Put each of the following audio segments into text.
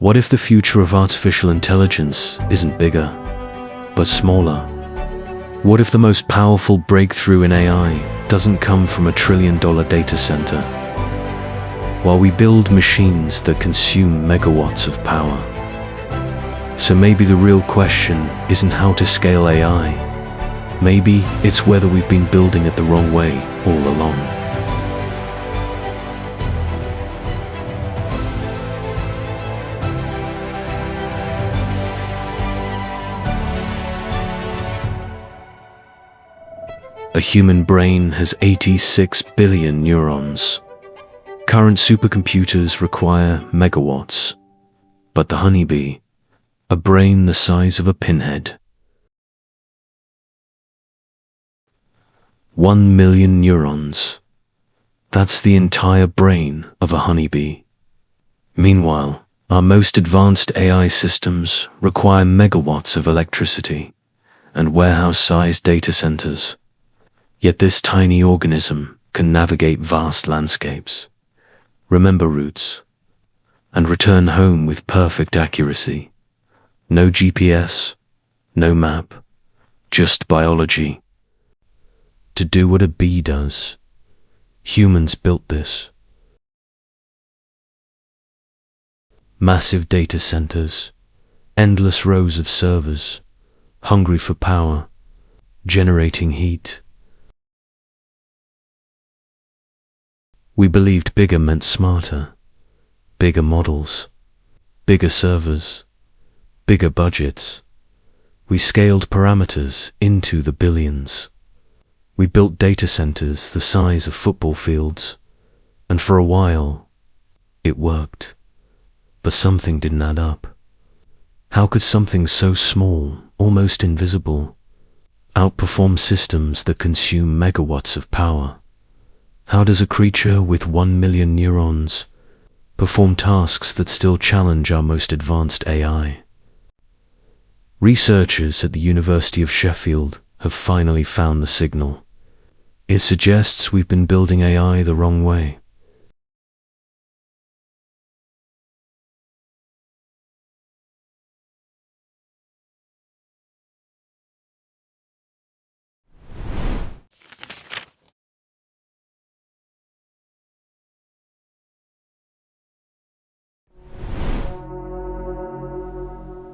What if the future of artificial intelligence isn't bigger, but smaller? What if the most powerful breakthrough in AI doesn't come from a trillion-dollar data center, while we build machines that consume megawatts of power? So maybe the real question isn't how to scale AI. Maybe it's whether we've been building it the wrong way all along. A human brain has 86 billion neurons. Current supercomputers require megawatts. But the honeybee, a brain the size of a pinhead. 1 million neurons. That's the entire brain of a honeybee. Meanwhile, our most advanced AI systems require megawatts of electricity and warehouse-sized data centers. Yet this tiny organism can navigate vast landscapes, remember routes, and return home with perfect accuracy. No GPS, no map, just biology. To do what a bee does. Humans built this. Massive data centers, endless rows of servers, hungry for power, generating heat. We believed bigger meant smarter, bigger models, bigger servers, bigger budgets. We scaled parameters into the billions. We built data centers the size of football fields, and for a while, it worked. But something didn't add up. How could something so small, almost invisible, outperform systems that consume megawatts of power? How does a creature with 1 million neurons perform tasks that still challenge our most advanced AI? Researchers at the University of Sheffield have finally found the signal. It suggests we've been building AI the wrong way.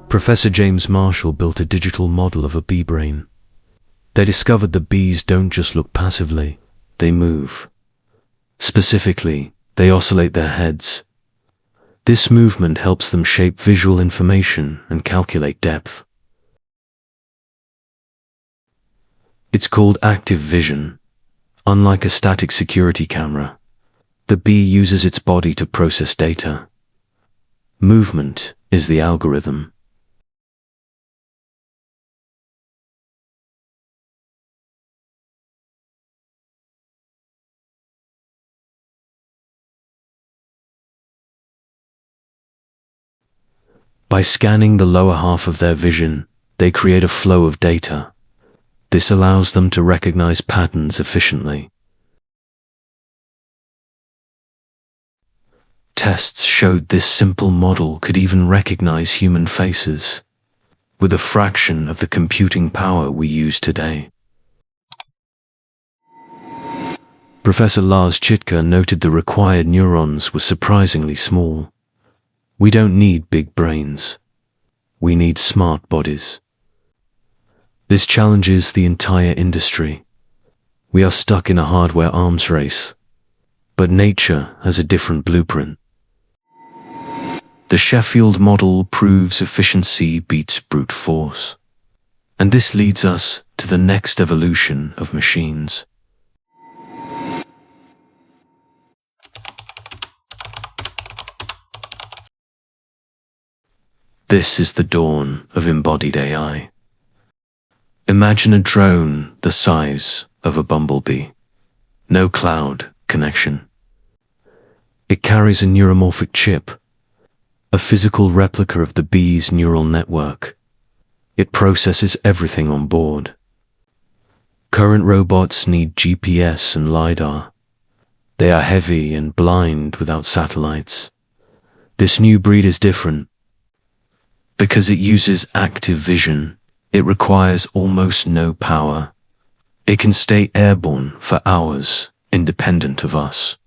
Professor James Marshall built a digital model of a bee brain. They discovered that bees don't just look passively, they move. Specifically, they oscillate their heads. This movement helps them shape visual information and calculate depth. It's called active vision. Unlike a static security camera, the bee uses its body to process data. Movement is the algorithm. By scanning the lower half of their vision, they create a flow of data. This allows them to recognize patterns efficiently. Tests showed this simple model could even recognize human faces, with a fraction of the computing power we use today. Professor Lars Chitka noted the required neurons were surprisingly small. We don't need big brains. We need smart bodies. This challenges the entire industry. We are stuck in a hardware arms race, but nature has a different blueprint. The Sheffield model proves efficiency beats brute force. And this leads us to the next evolution of machines. This is the dawn of embodied AI. Imagine a drone the size of a bumblebee. No cloud connection. It carries a neuromorphic chip, a physical replica of the bee's neural network. It processes everything on board. Current robots need GPS and LiDAR. They are heavy and blind without satellites. This new breed is different. Because it uses active vision, it requires almost no power. It can stay airborne for hours, independent of us.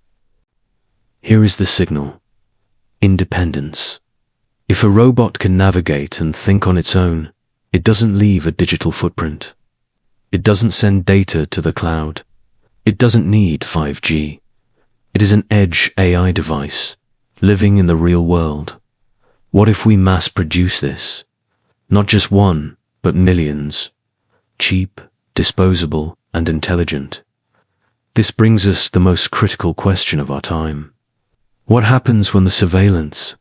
Here is the signal. Independence. If a robot can navigate and think on its own, it doesn't leave a digital footprint. It doesn't send data to the cloud. It doesn't need 5G. It is an edge AI device, living in the real world. What if we mass produce this? Not just one, but millions. Cheap, disposable, and intelligent. This brings us the most critical question of our time. What happens when the surveillance,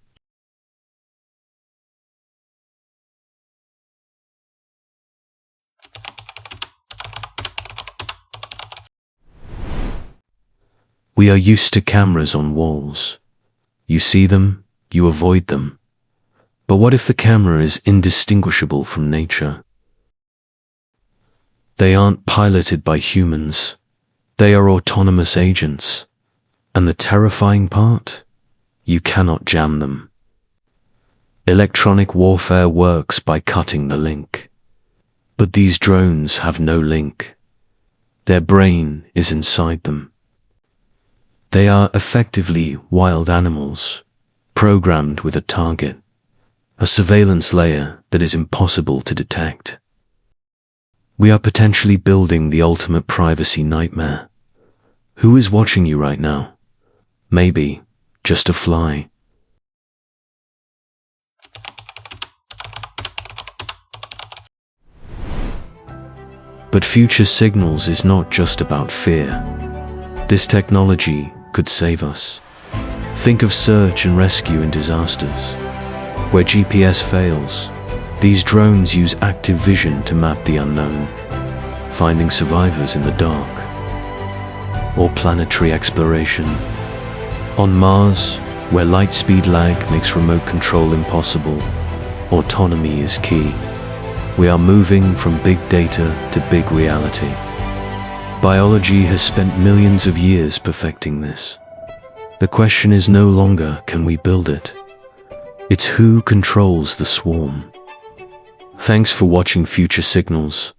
we are used to cameras on walls. You see them, you avoid them. But what if the camera is indistinguishable from nature? They aren't piloted by humans. They are autonomous agents. And the terrifying part? You cannot jam them. Electronic warfare works by cutting the link. But these drones have no link. Their brain is inside them. They are effectively wild animals, programmed with a target, a surveillance layer that is impossible to detect. We are potentially building the ultimate privacy nightmare. Who is watching you right now? Maybe just a fly. But future signals is not just about fear. This technology could save us. Think of search and rescue in disasters. Where GPS fails, these drones use active vision to map the unknown, finding survivors in the dark. Or planetary exploration. On Mars, where light speed lag makes remote control impossible, autonomy is key. We are moving from big data to big reality. Biology has spent millions of years perfecting this. The question is no longer can we build it? It's who controls the swarm. Thanks for watching Future Signals.